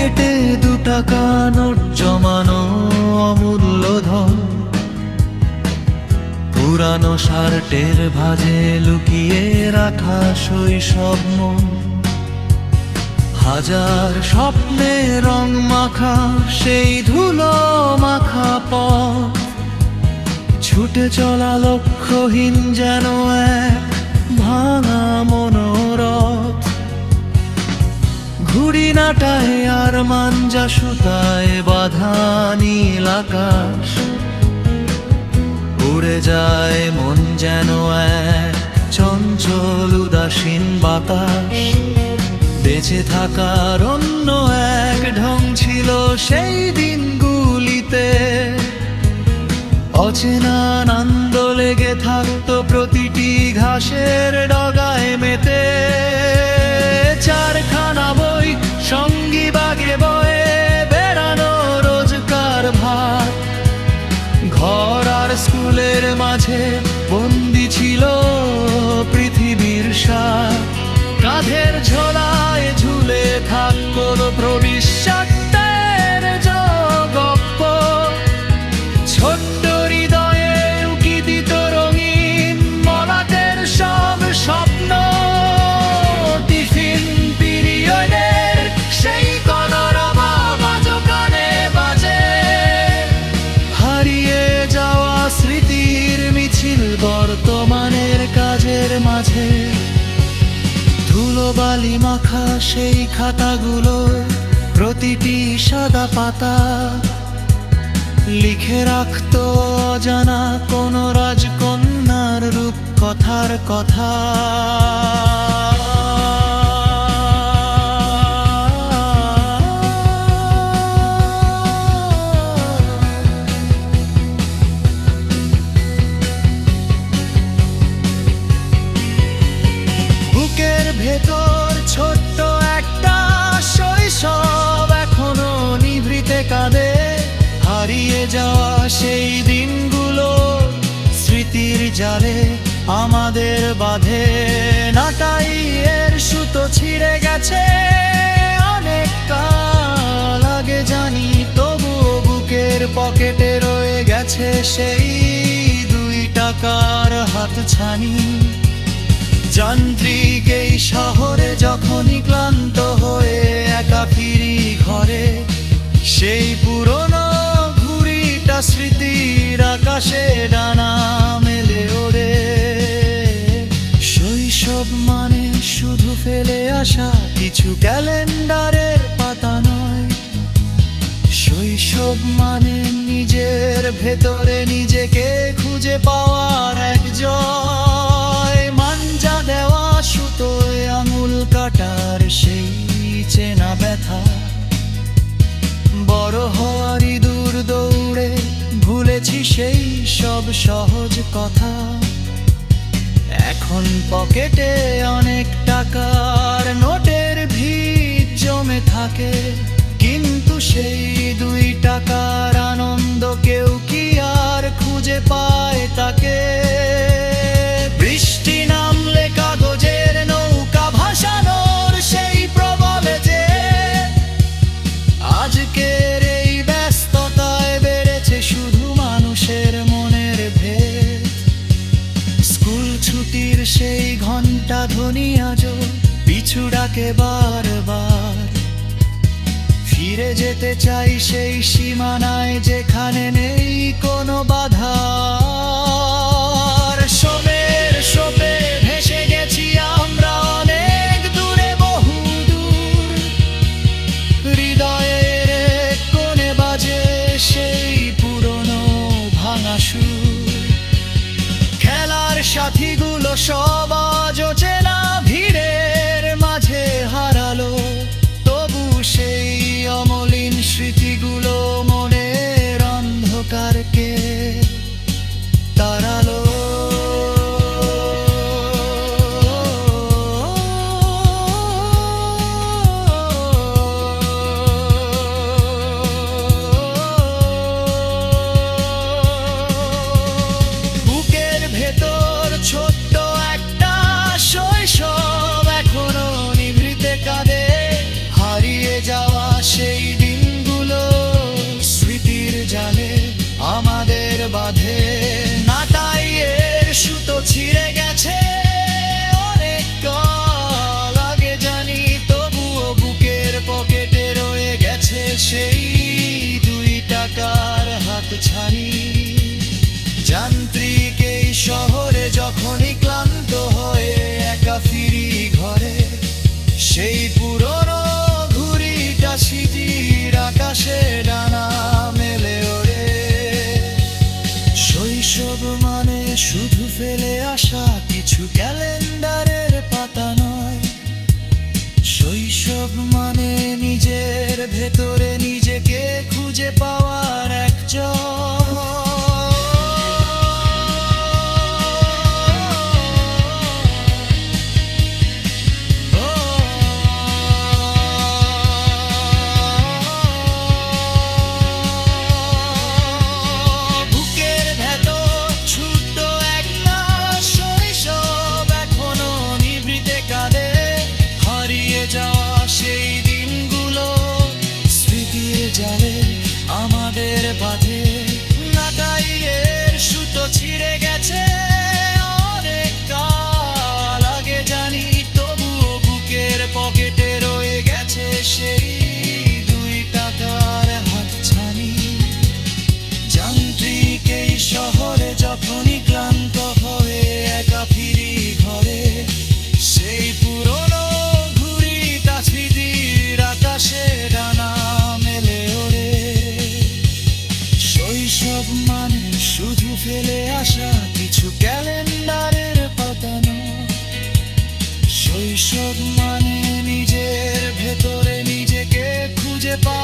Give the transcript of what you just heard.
পকেটে 2 টাকা নোট জমানো অমূল্য ধন, পুরানো শার্টের ভাঁজে লুকিয়ে রাখা শৈশব মন। হাজার স্বপ্নে রং মাখা সেই ধুলো মাখা পথ, ছুটে চলা লক্ষ্যহীন যেন এক ভাঙা মনোরথ। ঘুড়ি নাটায় আর মাঞ্জা সুতায় বাঁধা নীল আকাশ, উড়ে যায় মন যেন এক চঞ্চল উদাসীন বাতাস। বেঁচে থাকার অন্য এক ঢং ছিল সেই দিনগুলিতে, অচেনা আনন্দ লেগে থাকতো প্রতিটি ঘাসের ডগায় মেতে। 4খানা বই সঙ্গী বাগে বয়ে বেড়ানো রোজকার ভার, ঘর আর স্কুলের মাঝে বন্দি ছিল পৃথিবীর সার। কাঁধের ঝোলায় ঝুলে থাকতো ভবিষ্যতের গপ্প, ছোট্ট হৃদয়ে উকি দিত রঙিন মলাটের সব স্বপ্ন। টিফিন পিরিয়ডের সেই কলরব বাজো কানে বাজে, হারিয়ে যাওয়া স্মৃতির মিছিল বর্তমানের কাজের মাঝে। ধুলোবালি মাখা সেই খাতাগুলো প্রতিটি সাদা পাতা, লিখে রাখতো অজানা কোন রাজকন্যার রূপ কথার কথা। বুকের ভেতর ছোট্ট একটা শৈশব এখনো নিভৃতে কাঁদে, হারিয়ে যাওয়া সেই দিনগুলো স্মৃতির জালে আমাদের বাঁধে। নাটাই এর সুতো ছিঁড়ে গেছে অনেক কাল আগে জানি, তবুও বুকের পকেটে রয়ে গেছে সেই 2 টাকার হাতছানি। যান্ত্রিক এই শহরে যখনই ক্লান্ত হয়ে একা ফিরি ঘরে, সেই পুরনো ঘুড়িটা স্মৃতির আকাশে ডানা মেলে ওড়ে। শৈশব মানে শুধু ফেলে আসা কিছু ক্যালেন্ডারের পাতা নয়, শৈশব মানে নিজের ভেতরে নিজেকে খুঁজে পাওয়ার এক জয়। মাঞ্জা দেওয়া সুতোয় আঙুল কাটার সেই চেনা ব্যথা, বড় হওয়ারই দূর দৌড়ে ভুলেছি সেই সব সহজ কথা। এখন পকেটে অনেক টাকার নোটের ভিড় জমে থাকে, কিন্তু সেই 2 টাকার আনন্দ কেউ কি আর খুঁজে পায় তাকে। বৃষ্টি নামলে কাগজের নৌকা ভাসানোর সেই প্রবলে যে, আজকের এই ব্যস্ততায় বেড়েছে শুধু মানুষের মনের ভেদ। স্কুল ছুটির সেই ঘন্টা ধ্বনি আজও পিছু ডাকে বারবার, ফিরে যেতে চাই সেই সীমানায় যেখানে নেই কোনো বাধা। শোভের শোভে ভেসে গেছি আমরা অনেক দূরে, বহু দূর। হৃদয়ের কোণে বাজে সেই পুরনো ভাঙা সুর। খেলার সাথীগুলো সব আজ চেনা ভিড়ের মাঝে হারালো, তবু সেই অমলিন স্মৃতিগুলো মনের অন্ধকারকে তাড়ালো। সেই পুরনো ঘুড়িটা স্মৃতির আকাশে ডানা মেলে ওড়ে। শৈশব মানে শুধু ফেলে আসা কিছু ক্যালেন্ডারের পাতা নয়, শৈশব মানে নিজের ভেতরে নিজেকে খুঁজে পাওয়ার এক বুকের ভেতর ছোট্ট এক লাশ শৈশব এখনো নিভৃতে কাঁদে। হারিয়ে যাওয়া সেই দিনগুলো স্মৃতির জালে আমাদের বাঁধে। নাটাইয়ের সুতো ছিঁড়ে গেছে অনেক কাল আগে জানি, তবুও বুকের পকেটে রয়ে গেছে সেই 2 টাকার হাতছানি। যান্ত্রিক এই শহরে যখনই ক্লান্ত হয়ে একা ফিরি ঘরে, সেই পুরনো ঘুড়িটা স্মৃতির আকাশে ডানা মেলে ওড়ে। শৈশব মানে শুধু ফেলে আসা কিছু ক্যালেন্ডারের পাতা নয়, শৈশব মানে নিজের ভেতরে নিজেকে খুঁজে পাওয়া